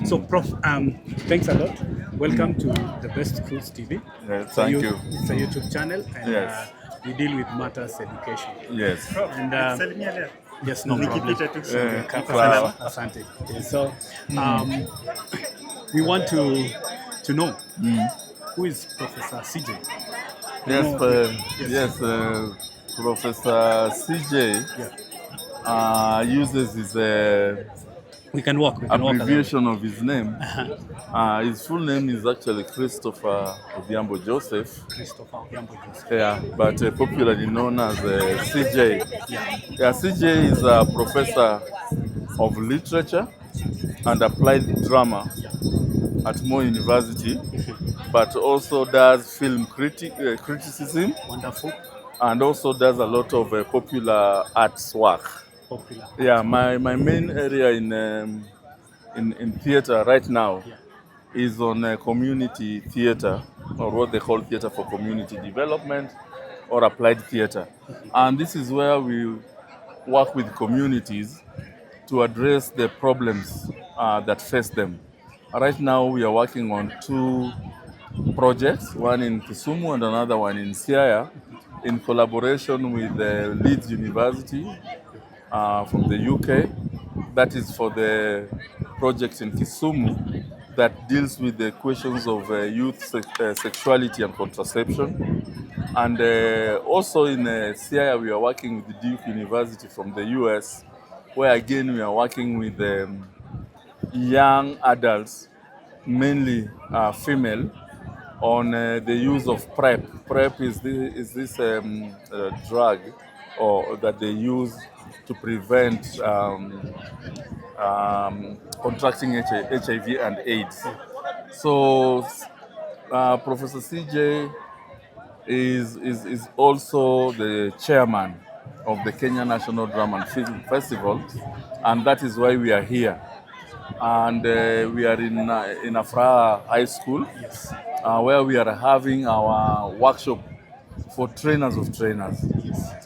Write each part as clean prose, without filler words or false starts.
So, Prof, thanks a lot. Welcome to the Best Schools TV. Thank you. It's a YouTube channel, and Yes. we deal with matters education. Yes. And yes, no problem. Wow. Asante. Okay, so we want to know who is Professor CJ. Yes, No, yes, Professor CJ uses his we can walk. We can walk. abbreviation of his name. His full name is actually Christopher Odhiambo Joseph. Christopher Odhiambo Joseph. Yeah, but popularly known as CJ. Yeah. Yeah, CJ is a professor of literature and applied drama at Moi University, but also does film criticism Wonderful. and also does a lot of popular arts work. Popular. Yeah, my main area in theater right now is on community theater, or what they call theater for community development or applied theater. And this is where we work with communities to address the problems that face them. Right now we are working on two projects, one in Kisumu and another one in Siaya, in collaboration with Leeds University from the UK. That is for the project in Kisumu that deals with the questions of youth sexuality and contraception. And also in Siaya, we are working with the Duke University from the US, where again we are working with young adults, mainly female, on the use of PrEP. PrEP is this drug that they use to prevent contracting HIV and AIDS. So Professor CJ is also the chairman of the Kenya National Drama and Film Festival, and that is why we are here. And we are in Afra High School, where we are having our workshop for trainers of trainers.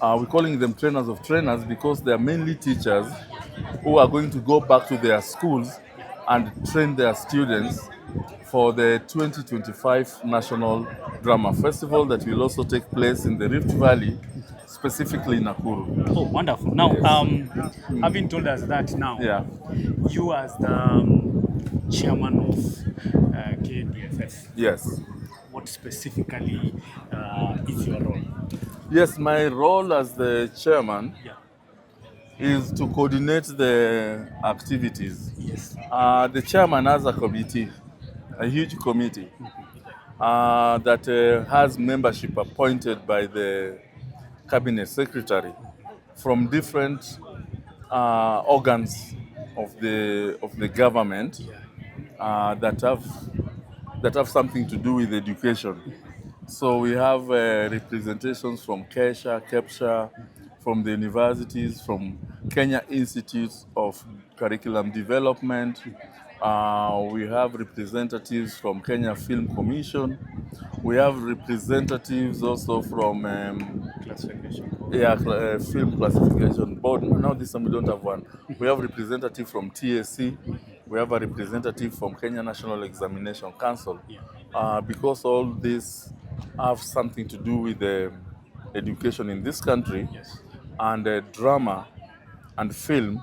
We're calling them trainers of trainers because they are mainly teachers who are going to go back to their schools and train their students for the 2025 National Drama Festival that will also take place in the Rift Valley, specifically in Nakuru. Oh, wonderful. Now, having told us that now, you as the chairman of KNDFF, Yes. what specifically is your role? Yes, my role as the chairman is to coordinate the activities. Yes. The chairman has a committee, a huge committee, that has membership appointed by the cabinet secretary from different organs of the government that have something to do with education. So we have representations from KESHA, KEPSHA, from the universities, from Kenya Institutes of Curriculum Development. We have representatives from Kenya Film Commission. We have representatives also from Film Classification Board. Now this time we don't have one. We have representative from TSC. We have a representative from Kenya National Examination Council. Because all this have something to do with education in this country, and drama and film,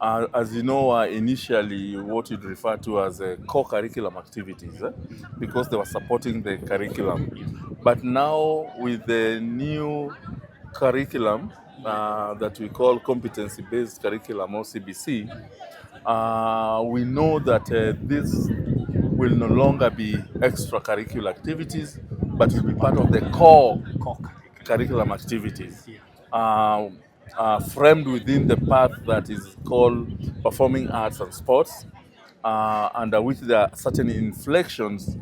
as you know, are initially what you'd refer to as co-curriculum activities, because they were supporting the curriculum. But now with the new curriculum that we call competency-based curriculum, or CBC, we know that this will no longer be extracurricular activities, but will be part of the core curriculum activities, framed within the path that is called performing arts and sports, under which there are certain inflections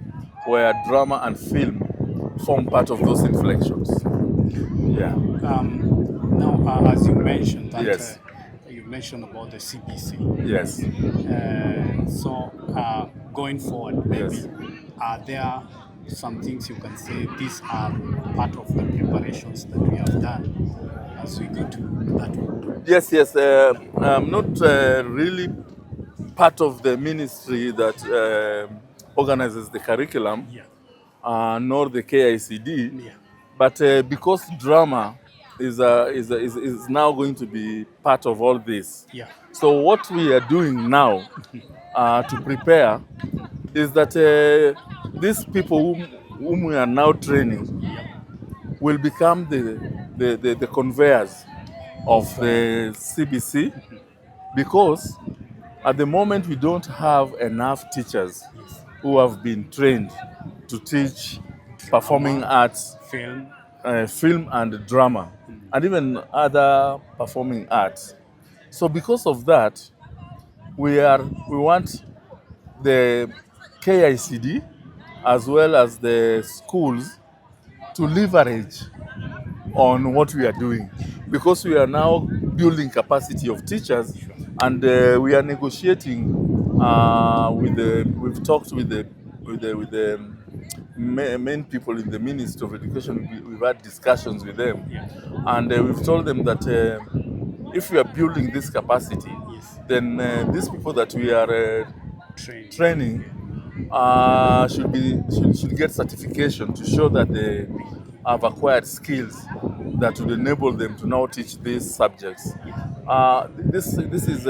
where drama and film form part of those inflections. Now, as you mentioned, that, you mentioned about the CBC. Yes. So, going forward, maybe are there some things you can say these are part of the preparations that we have done as we go to that one? Yes. I'm not really part of the ministry that organizes the curriculum, nor the KICD. Yeah. But because drama is now going to be part of all this. Yeah. So what we are doing now to prepare is that these people whom we are now training will become the conveyors of the CBC, because at the moment we don't have enough teachers who have been trained to teach performing arts, Film. film and drama, and even other performing arts. So because of that, we want the KICD as well as the schools to leverage on what we are doing, because we are now building capacity of teachers, and we are negotiating we've talked with the main people in the Ministry of Education. We've had discussions with them, and we've told them that if we are building this capacity, then these people that we are training should get certification to show that they have acquired skills that would enable them to now teach these subjects. This is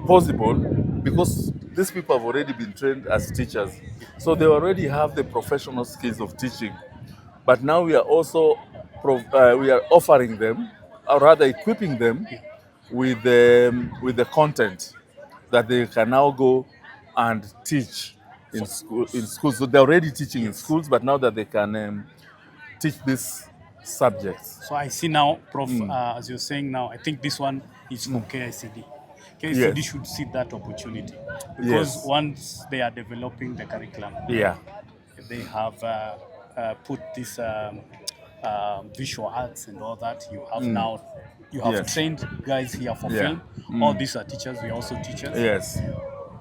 possible because these people have already been trained as teachers, so they already have the professional skills of teaching. But now we are also we are offering them, or rather equipping them, with the content that they can now go and teach in schools. So they're already teaching in schools, but now that they can teach these subjects. So I see now, Prof, as you're saying now, I think this one is for KICD. KICD should see that opportunity, because once they are developing the curriculum, they have put this visual arts and all that. You have now, you have trained guys here for film. All these are teachers. We are also teachers. Yes.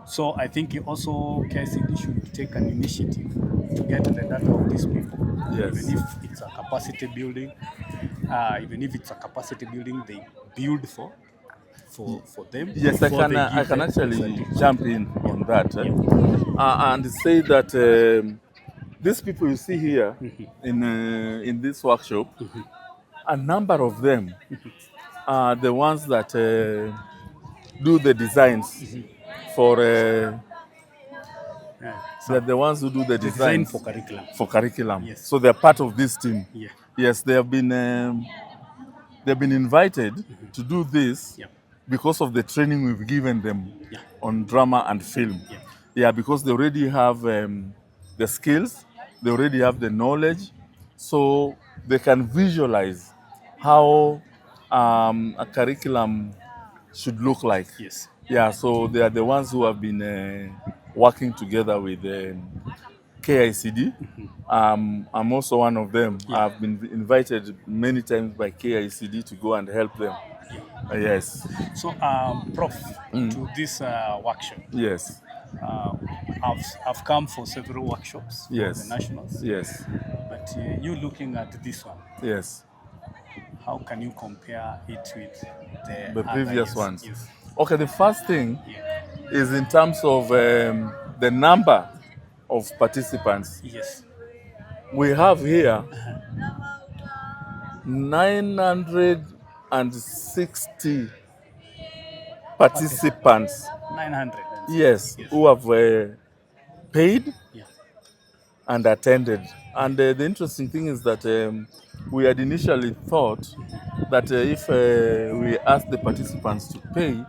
So I think also KICD should take an initiative to get the data of these people. Yes. Even if it's a capacity building, they build for them. Yes, I can actually jump in on that and say that these people you see here in this workshop, a number of them are the ones that do the designs for. They're the ones who do the design for curriculum. Yes. So they're part of this team. Yeah. Yes, they've been invited to do this because of the training we've given them on drama and film. Yeah, because they already have the skills, they already have the knowledge, so they can visualize how a curriculum should look like. Yes. Yeah, so they are the ones who have been working together with KICD. I'm also one of them. I've been invited many times by KICD to go and help them. Yes. So, Prof, to this workshop. Yes. I've come for several workshops for the nationals. Yes. But you looking at this one. Yes. How can you compare it with the previous ones? Yes. Okay, the first thing is in terms of the number of participants. Yes. We have here 960 participants. 900. Yes, who have paid and attended. And the interesting thing is that we had initially thought that if we asked the participants to pay,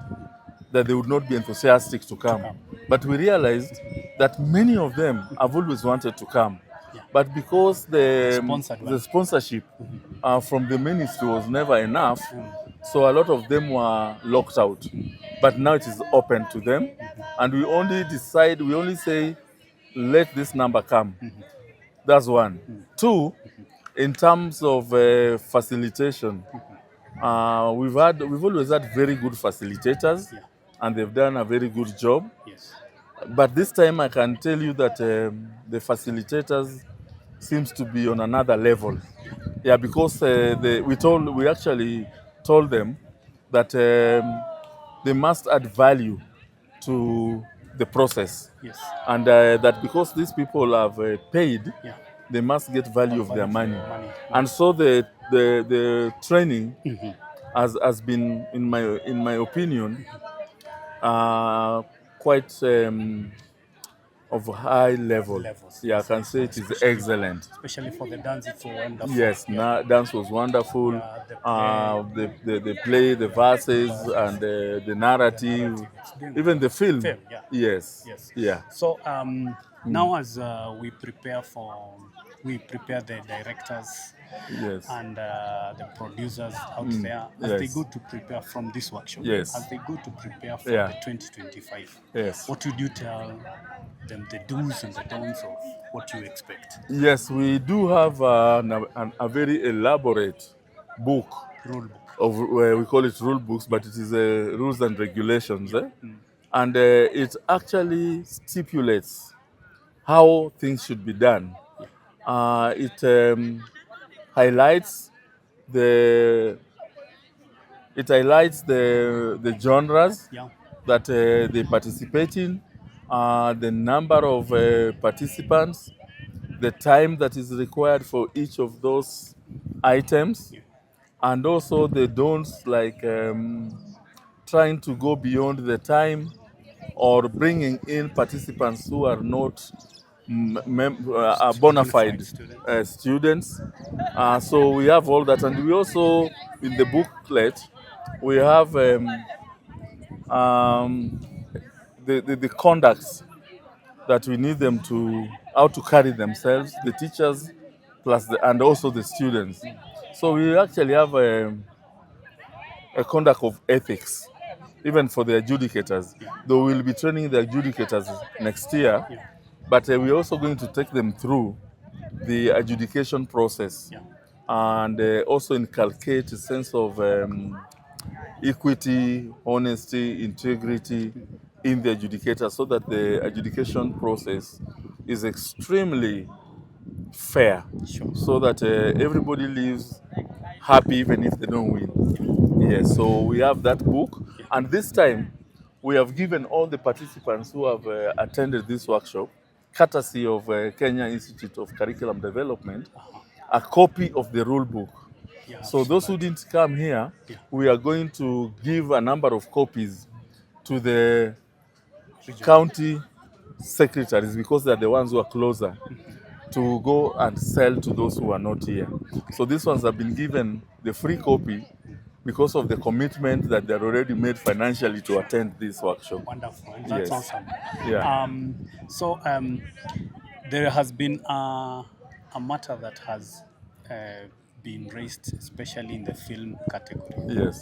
that they would not be enthusiastic to come. But we realized that many of them have always wanted to come. But because the sponsorship from the ministry was never enough, so a lot of them were locked out. But now it is open to them. And we only say, let this number come. That's one. Two, in terms of facilitation, we've always had very good facilitators, and they've done a very good job. Yes. But this time I can tell you that the facilitators seems to be on another level. Yeah, because we actually told them that they must add value to the process. Yes. And that because these people have paid, Yeah. they must get value of their money. Money. And so the training has been, in my opinion, quite of high level. Levels. Yeah, I can say it is excellent. Especially for the dance, it's so wonderful. Yes, dance was wonderful. Yeah, The play, the verses, and the narrative, even the film. Yeah. Yes. Yes. Yeah. So now as we prepare the directors Yes. and the producers out there as they go to prepare from this workshop, Yes. as they go to prepare for Yeah. the 2025. Yes. What would you tell them the do's and the don'ts of what you expect? Yes, we do have a very elaborate book. Rule book. Of we call it rule books, but it is rules and regulations, and it actually stipulates how things should be done. It highlights the genres that they participate in, the number of participants, the time that is required for each of those items, and also the don'ts, like trying to go beyond the time or bringing in participants who are not bona fide students. So we have all that, and we also, in the booklet, we have the conducts that we need them to, how to carry themselves, the teachers plus and also the students. So we actually have a conduct of ethics, even for the adjudicators. Though we'll be training the adjudicators next year, but we're also going to take them through the adjudication process and also inculcate a sense of equity, honesty, integrity in the adjudicator, so that the adjudication process is extremely fair, so that everybody lives happy even if they don't win. Yes, so we have that book, and this time we have given all the participants who have attended this workshop, courtesy of Kenya Institute of Curriculum Development, a copy of the rule book. So those who didn't come here, we are going to give a number of copies to the county secretaries, because they're the ones who are closer, to go and sell to those who are not here. So these ones have been given the free copy because of the commitment that they're already made financially to attend this workshop. Wonderful. That's awesome. Yeah. So there has been a matter that has been raised, especially in the film category. Yes.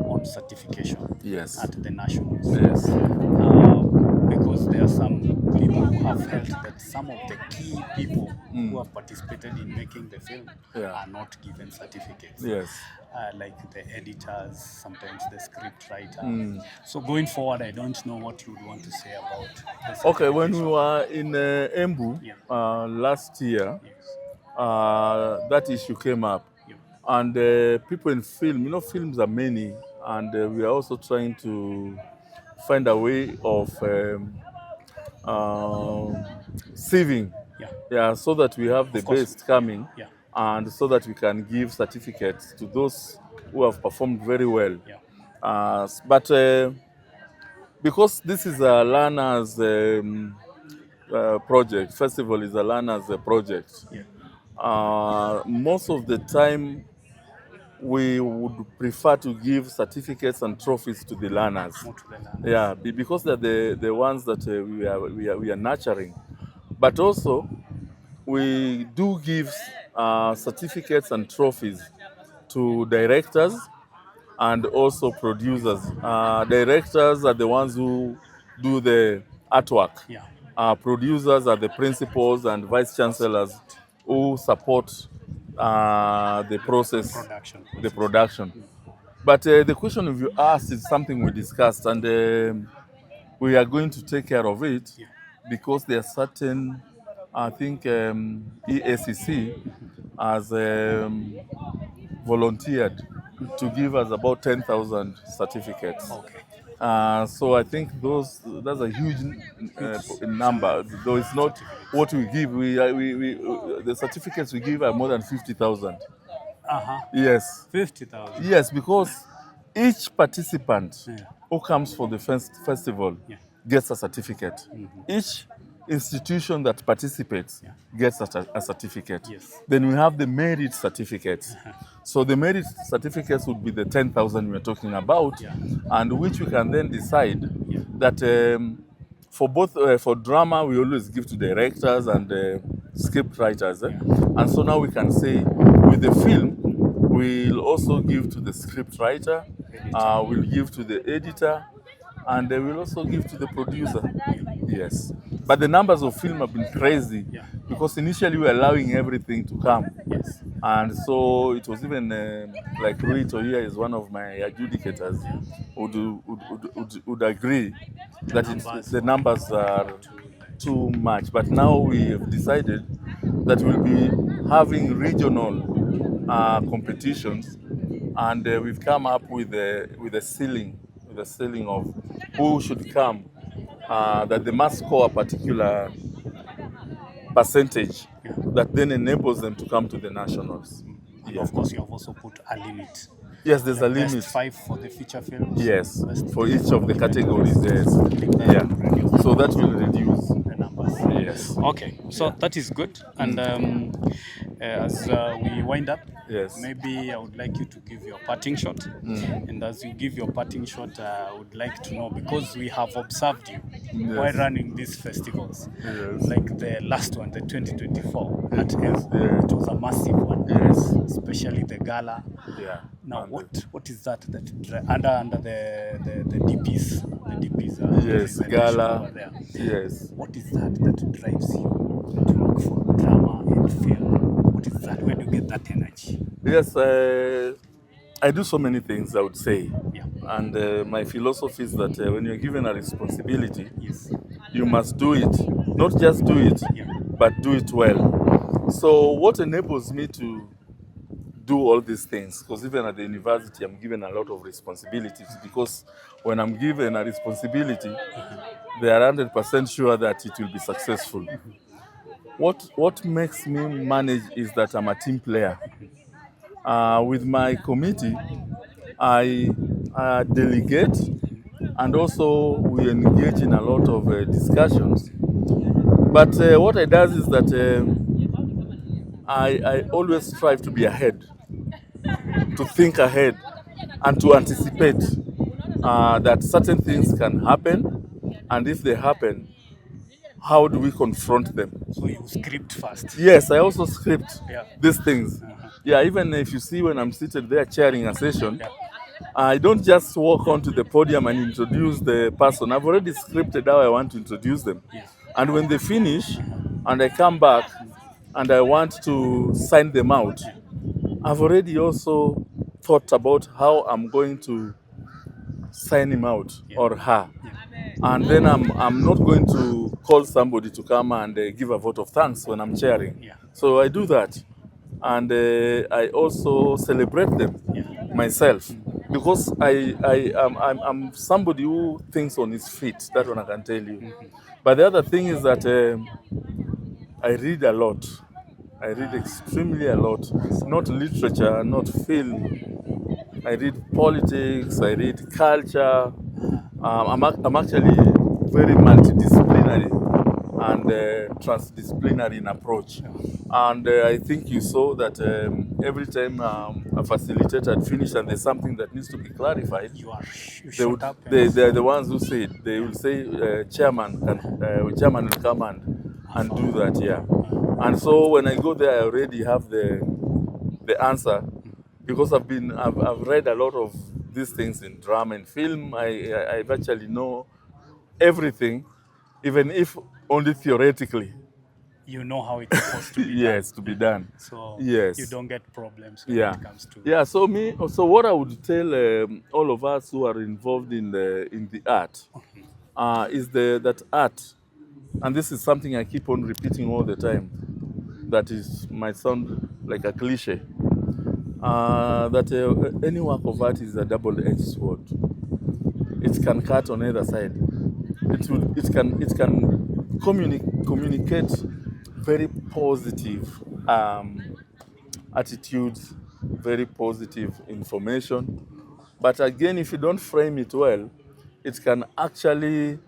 On certification. Yes. At the nationals. Yes. Because there are some people who have felt that some of the key people who have participated in making the film are not given certificates. Yes. Like the editors, sometimes the script writer. So going forward, I don't know what you would want to say about this. Okay, when we were in Embu last year, that issue came up. And people in film, films are many, and we are also trying to find a way of sieving, so that we have the best coming, and so that we can give certificates to those who have performed very well. But because this is a learners project, festival is a learners project, most of the time we would prefer to give certificates and trophies to the learners. Yeah, because they're the ones that we are nurturing. But also, we do give certificates and trophies to directors and also producers. Directors are the ones who do the artwork. Producers are the principals and vice chancellors who support the process, the production. But the question of you asked is something we discussed, and we are going to take care of it, because there are certain, I think EACC has volunteered to give us about 10,000 certificates. So I think that's a huge number. Though it's not what we give. The certificates we give are more than 50,000. Yes. 50,000. Yes, because each participant who comes for the festival gets a certificate. Each institution that participates gets a certificate. Yes. Then we have the merit certificates. So the merit certificates would be the 10,000 we are talking about, and which we can then decide that for both for drama we always give to directors and script writers. And so now we can say with the film we'll also give to the script writer, we'll give to the editor, and we'll also give to the producer. Yes. But the numbers of film have been crazy because initially we were allowing everything to come. Yes. And so it was even like Ruito here is one of my adjudicators would agree that the numbers are too much. But now we have decided that we'll be having regional competitions, and we've come up with a ceiling of who should come, that they must score a particular percentage that then enables them to come to the nationals. And of course, you have also put a limit. Yes, there's a limit. Best 5 for the feature films. Yes, for each of the categories. Yes. Yeah. So that will reduce the numbers. Yes. Okay. So that is good. And as we wind up, maybe I would like you to give your parting shot. And as you give your parting shot, I would like to know, because we have observed you while running these festivals, like the last one, the 2024 at Odhiambo. It was a massive one, especially the gala. Yeah. Now, what is that under the DPs? The DPs. Gala. Over there. Yes. What is that drives you to look for drama and film? What is that? Where do you get that energy? Yes, I do so many things, I would say. Yeah. And my philosophy is that when you're given a responsibility, you must do it. Not just do it, but do it well. So what enables me to do all these things, because even at the university I'm given a lot of responsibilities, because when I'm given a responsibility, they are 100% sure that it will be successful. What makes me manage is that I'm a team player. With my committee, I delegate, and also we engage in a lot of discussions. But what I do is that I always strive to be ahead, to think ahead, and to anticipate that certain things can happen, and if they happen, how do we confront them? So you script first. Yes, I also script these things. Yeah, even if you see when I'm seated there chairing a session, I don't just walk onto the podium and introduce the person. I've already scripted how I want to introduce them. And when they finish and I come back and I want to sign them out, I've already also thought about how I'm going to sign him out or her. And then I'm not going to call somebody to come and give a vote of thanks when I'm chairing. So I do that. And I also celebrate them myself, because I'm somebody who thinks on his feet. That one I can tell you. But the other thing is that I read a lot. I read extremely a lot. Not literature, not film. I read politics. I read culture. I'm actually very multidisciplinary and transdisciplinary in approach. And I think you saw that every time a facilitator finishes and there's something that needs to be clarified, they're the ones who say it. They will say chairman will come and do that, And so when I go there, I already have the answer, because I've read a lot of these things in drama and film. I virtually know everything, even if only theoretically. You know how it's supposed to be yes, to be done. So you don't get problems when it comes to So what I would tell all of us who are involved in the art is that art, and this is something I keep on repeating all the time, that might sound like a cliche, that any work of art is a double-edged sword. it can cut on either side. It can communicate very positive attitudes, very positive information. But again, if you don't frame it well, it can actually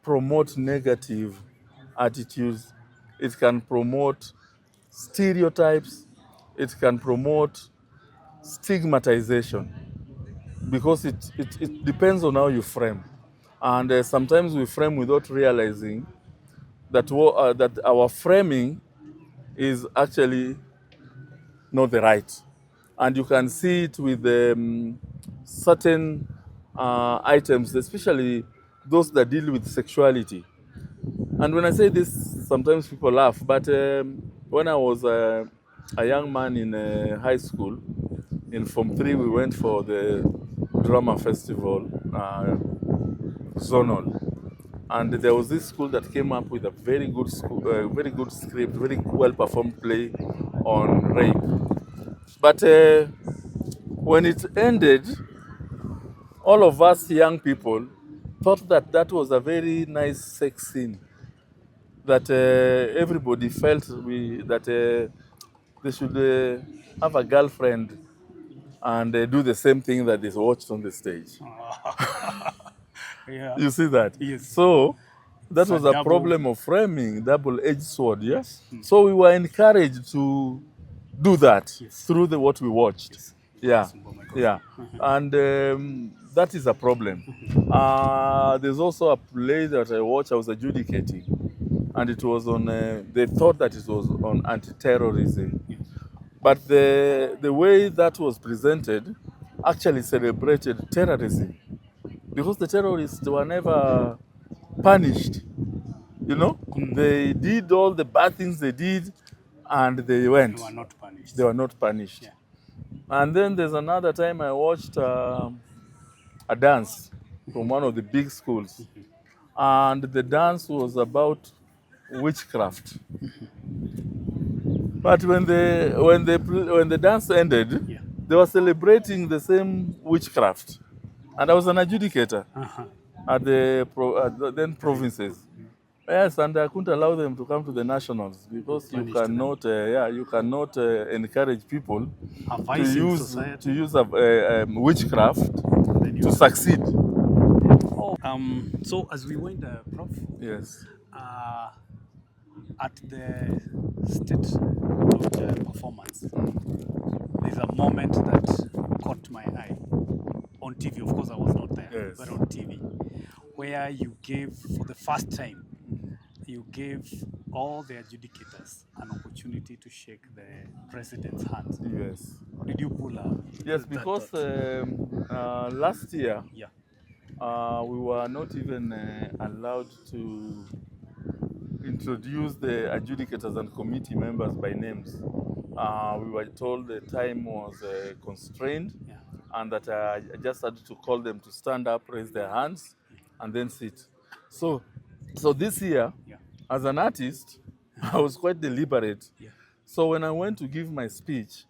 promote negative attitudes. It can promote stereotypes. It can promote stigmatization, because it depends on how you frame. And sometimes we frame without realizing that, that our framing is actually not the right. And you can see it with certain items, especially those that deal with sexuality. And when I say this, sometimes people laugh, but when I was a young man in high school, in Form 3, we went for the drama festival, zonal. And there was this school that came up with a very good script, very well-performed play on rape. But when it ended, all of us young people thought that that was a very nice sex scene, that everybody felt that they should have a girlfriend and do the same thing that is watched on the stage. Yeah. You see that? Yes. So that was a problem of framing, double-edged sword, yes? So we were encouraged to do that through what we watched. Yeah, yeah. And that is a problem. There's also a play that I watched, I was adjudicating, and it was on, they thought that it was on anti-terrorism. But the way that was presented actually celebrated terrorism, because the terrorists were never punished. You know, they did all the bad things they did, and they went. They were not punished. They were not punished. Yeah. And then there's another time I watched a dance from one of the big schools, and the dance was about witchcraft. But when the dance ended, they were celebrating the same witchcraft, and I was an adjudicator at the then provinces. Yes, and I couldn't allow them to come to the nationals, because you cannot encourage people to use witchcraft to succeed. Oh, so as we went, Prof. Yes. At the state of performance, there's a moment that caught my eye on TV. Of course, I was not there, but on TV, where you gave, for the first time, you gave all the adjudicators an opportunity to shake the president's hand. Yes. Did you pull up? Yes, because last year, we were not even allowed to introduce the adjudicators and committee members by names. We were told the time was constrained, and that I just had to call them to stand up, raise their hands, and then sit. So this year, as an artist, I was quite deliberate. So when I went to give my speech,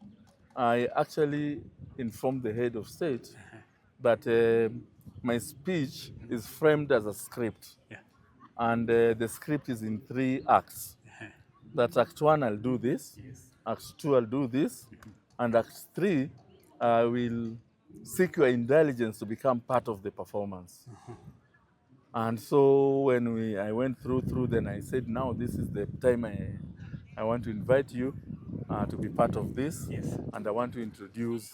I actually informed the head of state that my speech is framed as a script. And the script is in 3 acts. That Act 1, I'll do this. Act 2, I'll do this. And Act 3, I will seek your indulgence to become part of the performance. And so when I went through, then I said, now this is the time I want to invite you to be part of this. And I want to introduce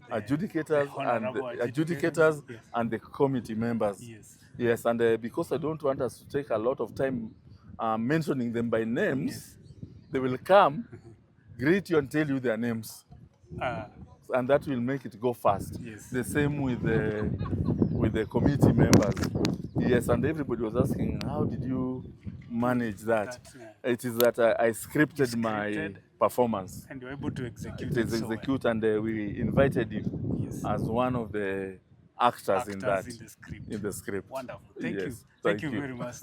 adjudicators and the committee members. Yes, and because I don't want us to take a lot of time mentioning them by names, they will come, greet you and tell you their names. And that will make it go fast. The same with the committee members. Yes, and everybody was asking, how did you manage that? It is that I scripted my performance. And you're able to execute it. And we invited you as one of the actors in the script. Wonderful. Thank you very much,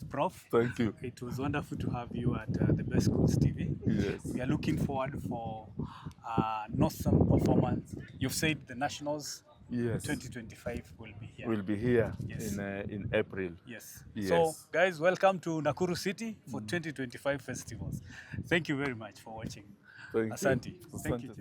Prof. Thank you. It was wonderful to have you at the Best Schools TV. We are looking forward for Northern performance. You've said the nationals Yes. 2025 will be here. We'll be here Yes. in April. Yes. Yes. So, guys, welcome to Nakuru City for 2025 festivals. Thank you very much for watching. Thank you. Asante. Thank you.